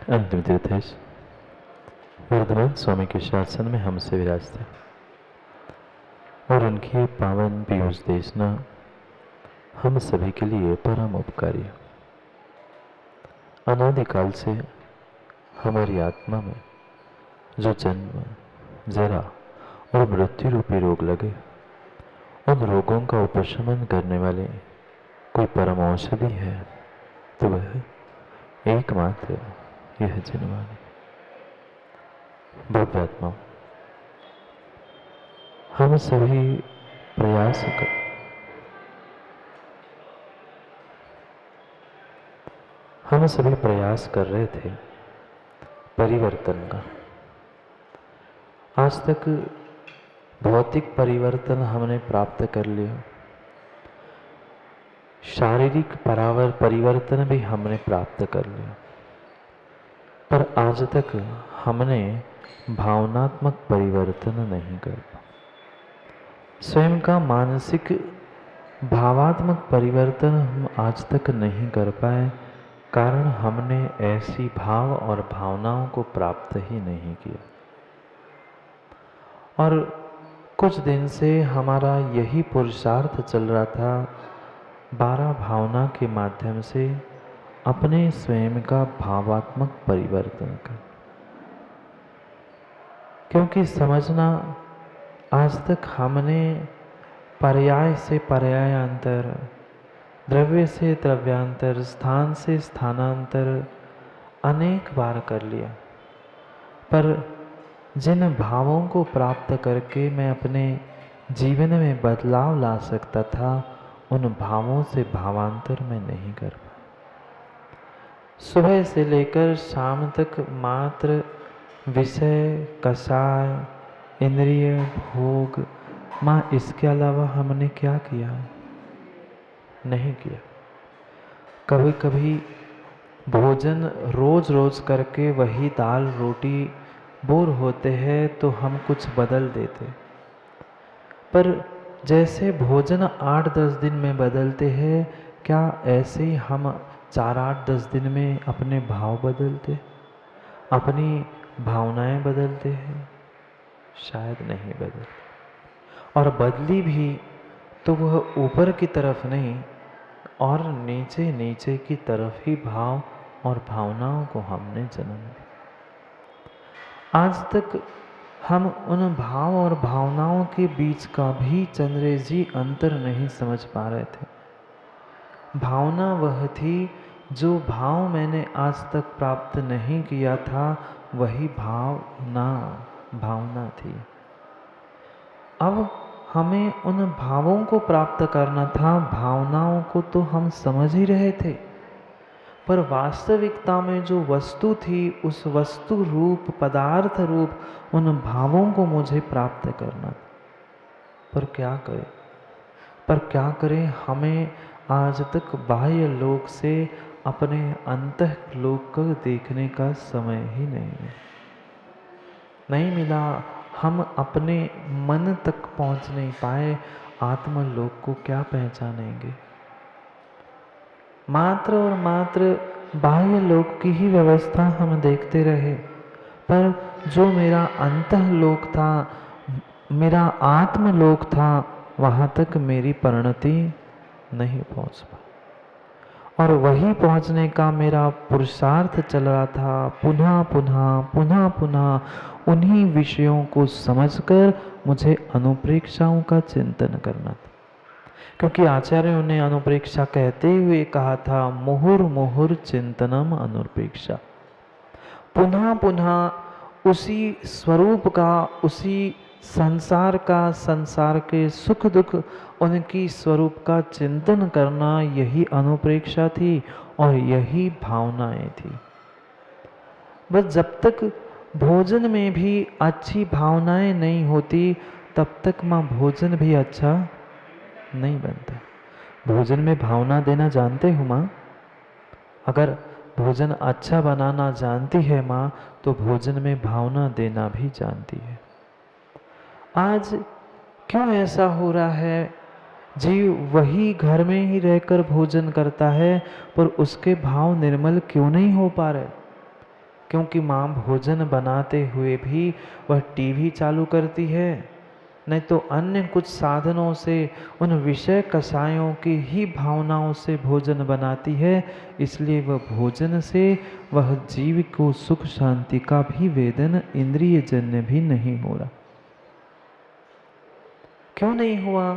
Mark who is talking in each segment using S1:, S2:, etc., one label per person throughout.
S1: अंतिम तीर्थेश वर्धमान स्वामी के शासन में हमसे विराजते और उनकी पावन पीयूष देशना हम सभी के लिए परम उपकारी। अनादिकाल से हमारी आत्मा में जो जन्म, जरा और मृत्यु रूपी रोग लगे, उन रोगों का उपशमन करने वाले कोई परम औषधि है तो वह एकमात्र यह जनवाणी। भव्यात्मा, हम सभी प्रयास कर रहे थे परिवर्तन का। आज तक भौतिक परिवर्तन हमने प्राप्त कर लिया, शारीरिक परिवर्तन भी हमने प्राप्त कर लिया, पर आज तक हमने भावनात्मक परिवर्तन नहीं कर पाया। स्वयं का मानसिक भावात्मक परिवर्तन हम आज तक नहीं कर पाए, कारण हमने ऐसी भाव और भावनाओं को प्राप्त ही नहीं किया। और कुछ दिन से हमारा यही पुरुषार्थ चल रहा था, 12 भावना के माध्यम से अपने स्वयं का भावात्मक परिवर्तन कर। क्योंकि समझना, आज तक हमने पर्याय से पर्यायांतर, द्रव्य से द्रव्यांतर, स्थान से स्थानांतर अनेक बार कर लिया, पर जिन भावों को प्राप्त करके मैं अपने जीवन में बदलाव ला सकता था, उन भावों से भावांतर मैं नहीं कर पाया। सुबह से लेकर शाम तक मात्र विषय, कषाय, इंद्रिय, भोग, माँ, इसके अलावा हमने क्या किया? नहीं किया। कभी कभी भोजन रोज रोज करके वही दाल रोटी बोर होते हैं तो हम कुछ बदल देते, पर जैसे भोजन 8-10 दिन में बदलते हैं, क्या ऐसे ही हम 4-8-10 दिन में अपने भाव बदलते, अपनी भावनाएं बदलते हैं? शायद नहीं बदलते। और बदली भी तो वह ऊपर की तरफ नहीं, और नीचे नीचे की तरफ ही भाव और भावनाओं को हमने जन्म दिया। आज तक हम उन भाव और भावनाओं के बीच का भी चंद्रेश जी अंतर नहीं समझ पा रहे थे। भावना वह थी जो भाव मैंने आज तक प्राप्त नहीं किया था, वही भावना थी। अब हमें उन भावों को प्राप्त करना था, भावनाओं को तो हम समझ ही रहे थे, पर वास्तविकता में जो वस्तु थी, उस वस्तु रूप, पदार्थ रूप उन भावों को मुझे प्राप्त करना था। पर क्या करें? हमें आज तक बाह्य लोक से अपने अंतः लोक को देखने का समय ही नहीं मिला। हम अपने मन तक पहुंच नहीं पाए, आत्मलोक को क्या पहचानेंगे? मात्र और मात्र बाह्य लोक की ही व्यवस्था हम देखते रहे, पर जो मेरा अंतःलोक था, मेरा आत्मलोक था, वहाँ तक मेरी परिणति नहीं पहुँच पाई। और वही पहुँचने का मेरा पुरुषार्थ चल रहा था, पुनः पुनः उन्हीं विषयों को समझकर मुझे अनुप्रेक्षाओं का चिंतन करना था। क्योंकि आचार्यों ने अनुप्रेक्षा कहते हुए कहा था, मुहुर्मुहुर चिंतनम अनुप्रेक्षा। पुनः पुनः उसी स्वरूप का, उसी संसार का, संसार के सुख दुख, उनकी स्वरूप का चिंतन करना, यही अनुप्रेक्षा थी और यही भावनाएं थी। बस जब तक भोजन में भी अच्छी भावनाएं नहीं होती, तब तक माँ भोजन भी अच्छा नहीं बनता। भोजन में भावना देना जानते हो माँ? अगर भोजन अच्छा बनाना जानती है माँ, तो भोजन में भावना देना भी जानती है। आज क्यों ऐसा हो रहा है? जीव वही घर में ही रहकर भोजन करता है, पर उसके भाव निर्मल क्यों नहीं हो पा रहे? क्योंकि माँ भोजन बनाते हुए भी वह टीवी चालू करती है, नहीं तो अन्य कुछ साधनों से उन विषय कषायों की ही भावनाओं से भोजन बनाती है। इसलिए वह भोजन से वह जीव को सुख शांति का भी वेदन इंद्रिय जन्य भी नहीं हो रहा। क्यों नहीं हुआ?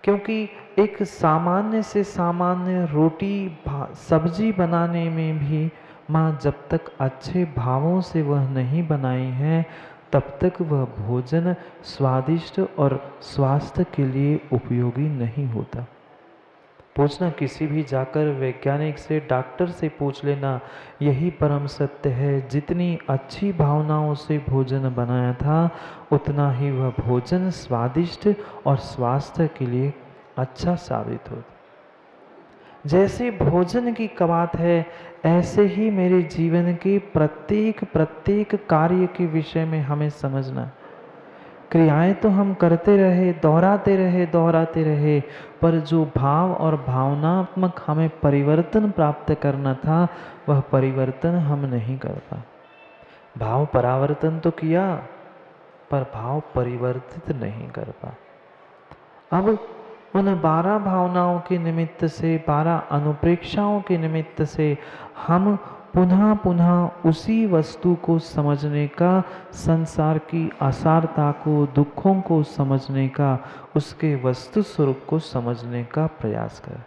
S1: क्योंकि एक सामान्य से सामान्य रोटी सब्जी बनाने में भी माँ जब तक अच्छे भावों से वह नहीं बनाई है, तब तक वह भोजन स्वादिष्ट और स्वास्थ्य के लिए उपयोगी नहीं होता। पूछना किसी भी जाकर वैज्ञानिक से, डॉक्टर से पूछ लेना, यही परम सत्य है। जितनी अच्छी भावनाओं से भोजन बनाया था, उतना ही वह भोजन स्वादिष्ट और स्वास्थ्य के लिए अच्छा साबित होता। जैसे भोजन की बात है, ऐसे ही मेरे जीवन के प्रत्येक कार्य के विषय में हमें समझना। क्रियाएं तो हम करते रहे, दोहराते रहे, पर जो भाव और भावनात्मक हमें परिवर्तन प्राप्त करना था, वह परिवर्तन हम नहीं कर पाए। भाव परावर्तन तो किया, पर भाव परिवर्तित नहीं कर पाए। अब उन 12 भावनाओं के निमित्त से, 12 अनुप्रेक्षाओं के निमित्त से हम पुनः पुनः उसी वस्तु को समझने का, संसार की असारता को, दुखों को समझने का, उसके वस्तु स्वरूप को समझने का प्रयास करें।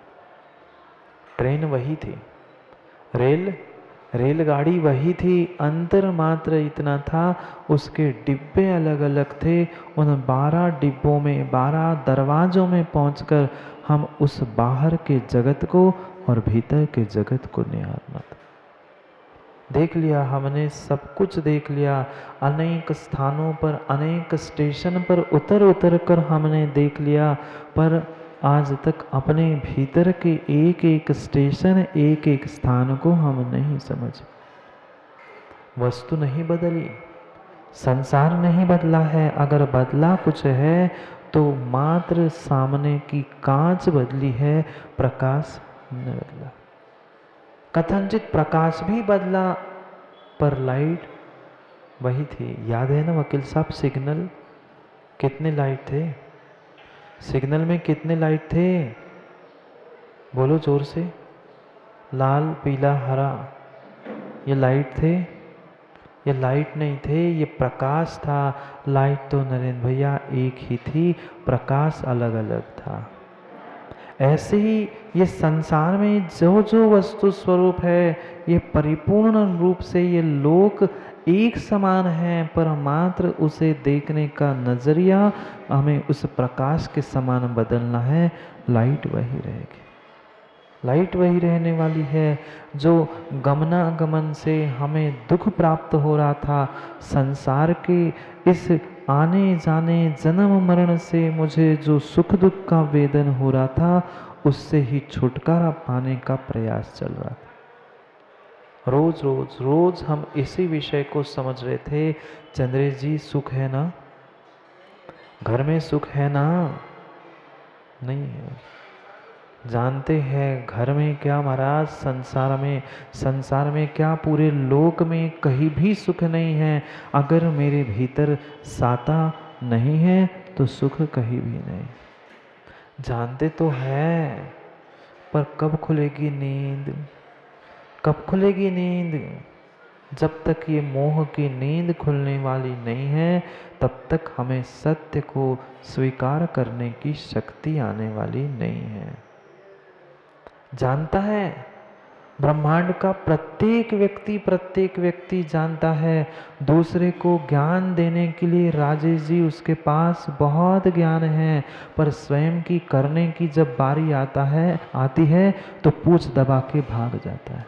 S1: ट्रेन वही थी, रेलगाड़ी वही थी, अंतर मात्र इतना था उसके डिब्बे अलग अलग थे। उन 12 डिब्बों में, 12 दरवाजों में पहुंचकर हम उस बाहर के जगत को और भीतर के जगत को निहारना था। देख लिया हमने, सब कुछ देख लिया। अनेक स्थानों पर, अनेक स्टेशन पर उतर कर हमने देख लिया, पर आज तक अपने भीतर के एक एक स्टेशन, एक एक स्थान को हम नहीं समझ। वस्तु नहीं बदली, संसार नहीं बदला है। अगर बदला कुछ है तो मात्र सामने की कांच बदली है, प्रकाश नहीं बदला। कथनचित प्रकाश भी बदला, पर लाइट वही थी। याद है ना वकील साहब, सिग्नल कितने लाइट थे? सिग्नल में कितने लाइट थे? बोलो जोर से। लाल, पीला, हरा, ये लाइट थे? ये लाइट नहीं थे, ये प्रकाश था। लाइट तो नरेंद्र भैया एक ही थी, प्रकाश अलग अलग था। ऐसे ही ये संसार में जो जो वस्तु स्वरूप है, ये परिपूर्ण रूप से ये लोक एक समान है, पर मात्र उसे देखने का नजरिया हमें उस प्रकाश के समान बदलना है। लाइट वही रहेगी, लाइट वही रहने वाली है। जो गमनागमन से हमें दुख प्राप्त हो रहा था, संसार के इस आने जाने, जन्म मरण से मुझे जो सुख दुख का वेदन हो रहा था, उससे ही छुटकारा पाने का प्रयास चल रहा था। रोज हम इसी विषय को समझ रहे थे। चंद्रेश जी, सुख है ना? घर में सुख है ना? नहीं है। जानते हैं घर में क्या महाराज, संसार में क्या, पूरे लोक में कहीं भी सुख नहीं है। अगर मेरे भीतर साता नहीं है तो सुख कहीं भी नहीं। जानते तो है, पर कब खुलेगी नींद? कब खुलेगी नींद? जब तक ये मोह की नींद खुलने वाली नहीं है, तब तक हमें सत्य को स्वीकार करने की शक्ति आने वाली नहीं है। जानता है ब्रह्मांड का प्रत्येक व्यक्ति जानता है। दूसरे को ज्ञान देने के लिए राजेश जी उसके पास बहुत ज्ञान है, पर स्वयं की करने की जब बारी आती है तो पूछ दबा के भाग जाता है।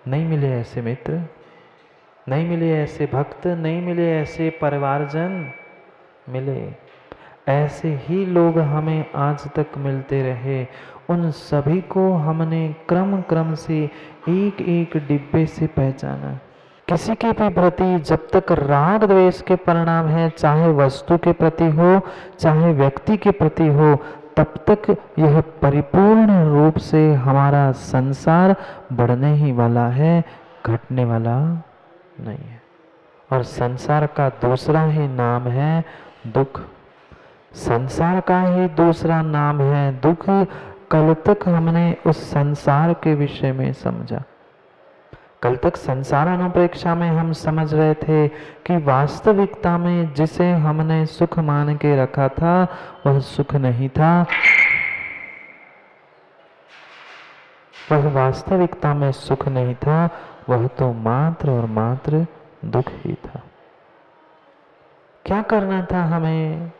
S1: नहीं मिले ऐसे मित्र, नहीं मिले ऐसे भक्त, नहीं मिले ऐसे परिवारजन। मिले ऐसे ही लोग हमें आज तक मिलते रहे। उन सभी को हमने क्रम से एक एक डिब्बे से पहचाना। किसी के भी प्रति जब तक राग द्वेष के परिणाम है, चाहे वस्तु के प्रति हो, चाहे व्यक्ति के प्रति हो, तब तक यह परिपूर्ण रूप से हमारा संसार बढ़ने ही वाला है, घटने वाला नहीं है। और संसार का दूसरा ही नाम है दुख। संसार का ही दूसरा नाम है दुख। कल तक हमने उस संसार के विषय में समझा। कल तक संसार अनुप्रेक्षा में हम समझ रहे थे कि वास्तविकता में जिसे हमने सुख मान के रखा था वह सुख नहीं था, वह वास्तविकता में सुख नहीं था, वह तो मात्र और मात्र दुख ही था। क्या करना था हमें?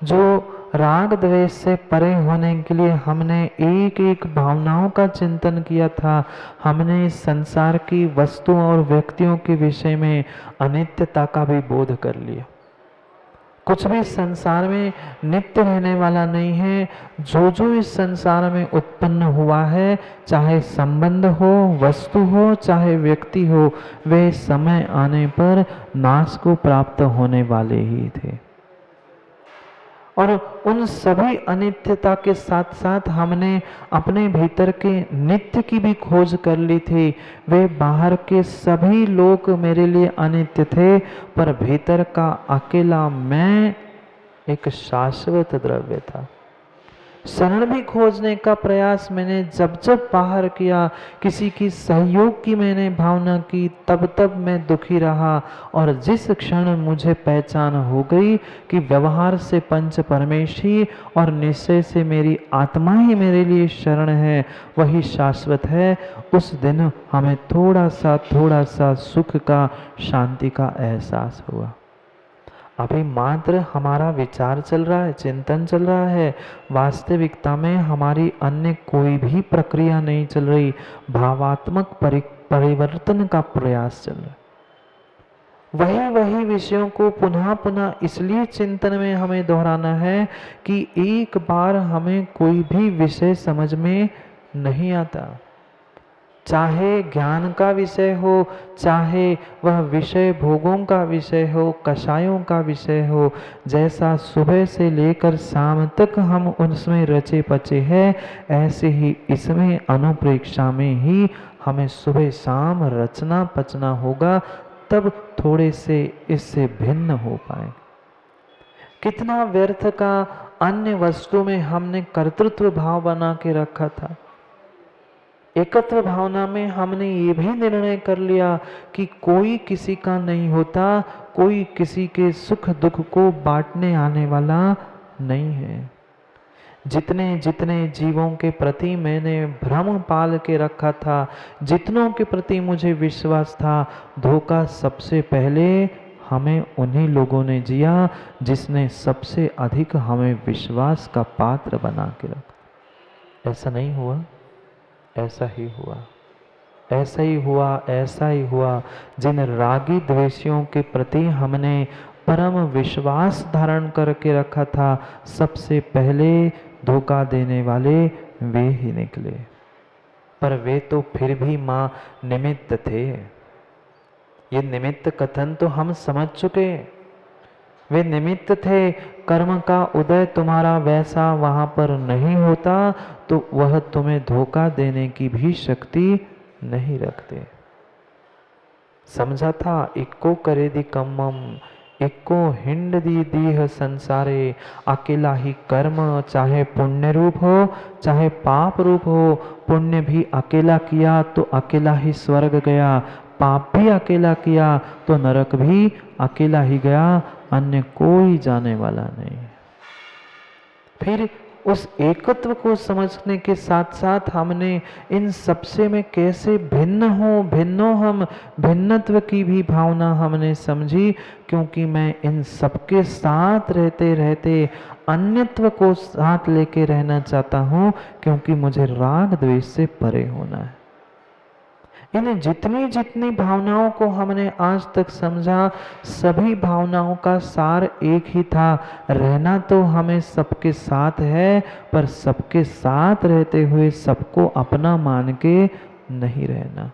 S1: जो राग द्वेष से परे होने के लिए हमने एक एक भावनाओं का चिंतन किया था। हमने इस संसार की वस्तुओं और व्यक्तियों के विषय में अनित्यता का भी बोध कर लिया। कुछ भी संसार में नित्य रहने वाला नहीं है। जो जो इस संसार में उत्पन्न हुआ है, चाहे संबंध हो, वस्तु हो, चाहे व्यक्ति हो, वे समय आने पर नाश को प्राप्त होने वाले ही थे। और उन सभी अनित्यता के साथ साथ हमने अपने भीतर के नित्य की भी खोज कर ली थी। वे बाहर के सभी लोग मेरे लिए अनित्य थे, पर भीतर का अकेला मैं एक शाश्वत द्रव्य था। शरण भी खोजने का प्रयास मैंने जब जब बाहर किया, किसी की सहयोग की मैंने भावना की, तब तब मैं दुखी रहा। और जिस क्षण मुझे पहचान हो गई कि व्यवहार से पंच परमेशी और निश्चय से मेरी आत्मा ही मेरे लिए शरण है, वही शाश्वत है, उस दिन हमें थोड़ा सा सुख का, शांति का एहसास हुआ। अभी मात्र हमारा विचार चल रहा है, चिंतन चल रहा है। वास्तविकता में हमारी अन्य कोई भी प्रक्रिया नहीं चल रही। भावात्मक परिवर्तन का प्रयास चल रहा है। वही विषयों को पुनः पुनः इसलिए चिंतन में हमें दोहराना है कि एक बार हमें कोई भी विषय समझ में नहीं आता, चाहे ज्ञान का विषय हो, चाहे वह विषय भोगों का विषय हो, कषायों का विषय हो। जैसा सुबह से लेकर शाम तक हम उसमें रचे पचे हैं, ऐसे ही इसमें अनुप्रेक्षा में ही हमें सुबह शाम रचना पचना होगा, तब थोड़े से इससे भिन्न हो पाए। कितना व्यर्थ का अन्य वस्तु में हमने कर्तृत्व भाव बना के रखा था। एकत्व भावना में हमने ये भी निर्णय कर लिया कि कोई किसी का नहीं होता, कोई किसी के सुख दुख को बांटने आने वाला नहीं है। जितने जितने जीवों के प्रति मैंने भ्रम पाल के रखा था, जितनों के प्रति मुझे विश्वास था, धोखा सबसे पहले हमें उन्हीं लोगों ने दिया जिसने सबसे अधिक हमें विश्वास का पात्र बना के रखा। ऐसा नहीं हुआ? ऐसा ही हुआ, ऐसा ही हुआ, ऐसा ही हुआ। जिन रागी द्वेषियों के प्रति हमने परम विश्वास धारण करके रखा था, सबसे पहले धोखा देने वाले वे ही निकले। पर वे तो फिर भी मां निमित्त थे। ये निमित्त कथन तो हम समझ चुके। वे निमित्त थे। कर्म का उदय तुम्हारा वैसा वहां पर नहीं होता तो वह तुम्हें धोखा देने की भी शक्ति नहीं रखते। समझा था? इक्को करे दी कम्मम, इक्को हिंड दी दीह संसारे। अकेला ही कर्म, चाहे पुण्य रूप हो चाहे पाप रूप हो। पुण्य भी अकेला किया तो अकेला ही स्वर्ग गया, पाप भी अकेला किया तो नरक भी अकेला ही गया, अन्य कोई जाने वाला नहीं। फिर उस एकत्व को समझने के साथ साथ हमने इन सबसे में कैसे भिन्नो हम, भिन्नत्व की भी भावना हमने समझी। क्योंकि मैं इन सबके साथ रहते रहते अन्यत्व को साथ लेके रहना चाहता हूँ, क्योंकि मुझे राग द्वेष से परे होना है। इन जितनी जितनी भावनाओं को हमने आज तक समझा, सभी भावनाओं का सार एक ही था। रहना तो हमें सबके साथ है, पर सबके साथ रहते हुए सबको अपना मान के नहीं रहना।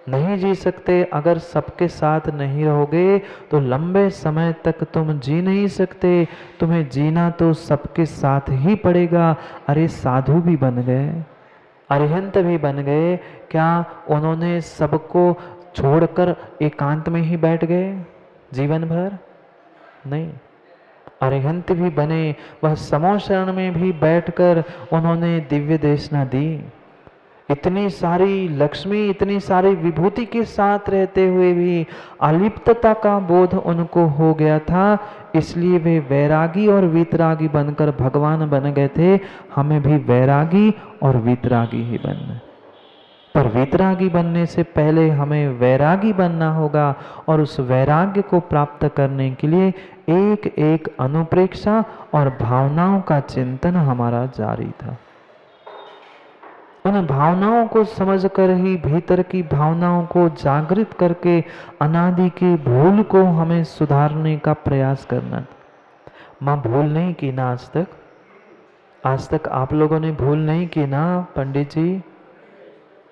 S1: नहीं जी सकते। अगर सबके साथ नहीं रहोगे तो लंबे समय तक तुम जी नहीं सकते। तुम्हें जीना तो सबके साथ ही पड़ेगा। अरे साधु भी बन गए, अरिहंत भी बन गए, क्या उन्होंने सबको छोड़कर एकांत में ही बैठ गए जीवन भर? नहीं, अरिहंत भी बने, वह समो शरण में भी बैठकर उन्होंने दिव्य देशना दी। इतनी सारी लक्ष्मी, इतनी सारी विभूति के साथ रहते हुए भी अलिप्तता का बोध उनको हो गया था, इसलिए वे वैरागी और वीतरागी बनकर भगवान बन गए थे। हमें भी वैरागी और वीतरागी ही बनना है, पर वीतरागी बनने से पहले हमें वैरागी बनना होगा, और उस वैराग्य को प्राप्त करने के लिए एक एक अनुप्रेक्षा और भावनाओं का चिंतन हमारा जारी था। उन भावनाओं को समझकर ही, भीतर की भावनाओं को जागृत करके अनादि की भूल को हमें सुधारने का प्रयास करना। माँ भूल नहीं की ना आज तक? आज तक आप लोगों ने भूल नहीं की ना पंडित जी?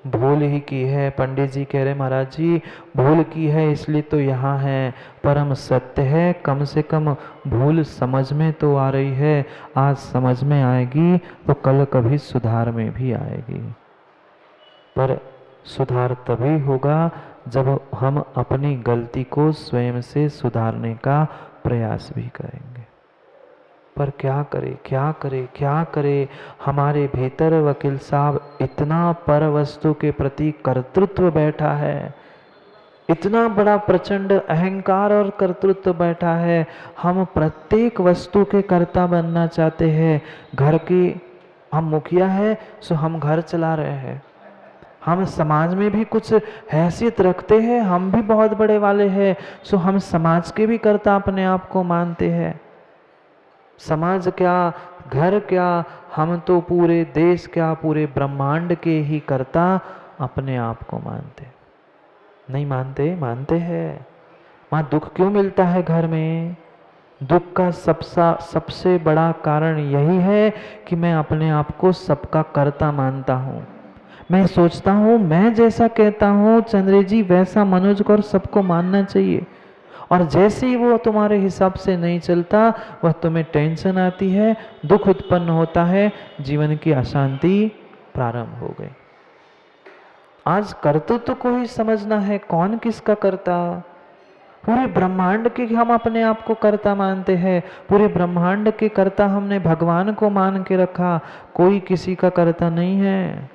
S1: भूल ही की है। पंडित जी कह रहे महाराज जी भूल की है इसलिए तो यहाँ है, परम सत्य है। कम से कम भूल समझ में तो आ रही है, आज समझ में आएगी तो कल कभी सुधार में भी आएगी। पर सुधार तभी होगा जब हम अपनी गलती को स्वयं से सुधारने का प्रयास भी करेंगे। पर क्या करे, क्या करे, क्या करे? हमारे भीतर वकील साहब इतना पर वस्तु के प्रति कर्तृत्व बैठा है, इतना बड़ा प्रचंड अहंकार और कर्तृत्व बैठा है। हम प्रत्येक वस्तु के कर्ता बनना चाहते हैं। घर की हम मुखिया है सो हम घर चला रहे हैं, हम समाज में भी कुछ हैसियत रखते हैं, हम भी बहुत बड़े वाले हैं सो हम समाज के भी कर्ता अपने आप को मानते हैं। समाज क्या, घर क्या, हम तो पूरे देश क्या, पूरे ब्रह्मांड के ही कर्ता अपने आप को मानते। नहीं मानते? मानते हैं। वहाँ दुख क्यों मिलता है घर में? दुख का सबसे बड़ा कारण यही है कि मैं अपने आप को सबका कर्ता मानता हूँ। मैं सोचता हूँ मैं जैसा कहता हूँ चंद्र जी वैसा मनोज को और सबको मानना चाहिए, और जैसे ही वो तुम्हारे हिसाब से नहीं चलता वह तुम्हें टेंशन आती है, दुख उत्पन्न होता है, जीवन की अशांति प्रारंभ हो गई। आज कर्तृत्व को ही समझना है, कौन किसका कर्ता? पूरे ब्रह्मांड के हम अपने आप को कर्ता मानते हैं, पूरे ब्रह्मांड के कर्ता हमने भगवान को मान के रखा, कोई किसी का कर्ता नहीं है।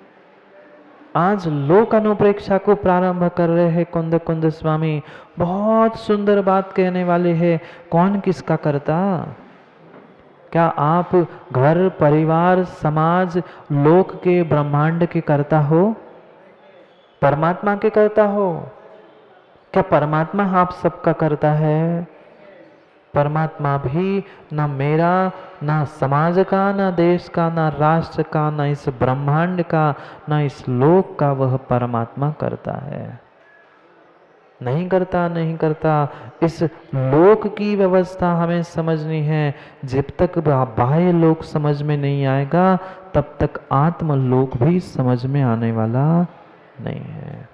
S1: आज लोक अनुप्रेक्षा को प्रारंभ कर रहे हैं कुंद कुंद स्वामी, बहुत सुंदर बात कहने वाले हैं। कौन किसका कर्ता? क्या आप घर, परिवार, समाज, लोक के, ब्रह्मांड के कर्ता हो? परमात्मा के कर्ता हो? क्या परमात्मा आप सबका करता है? परमात्मा भी ना मेरा, ना समाज का, ना देश का, ना राष्ट्र का, ना इस ब्रह्मांड का, ना इस लोक का वह परमात्मा करता है। नहीं करता, नहीं करता। इस लोक की व्यवस्था हमें समझनी है। जब तक बाह्य लोक समझ में नहीं आएगा तब तक आत्म लोक भी समझ में आने वाला नहीं है।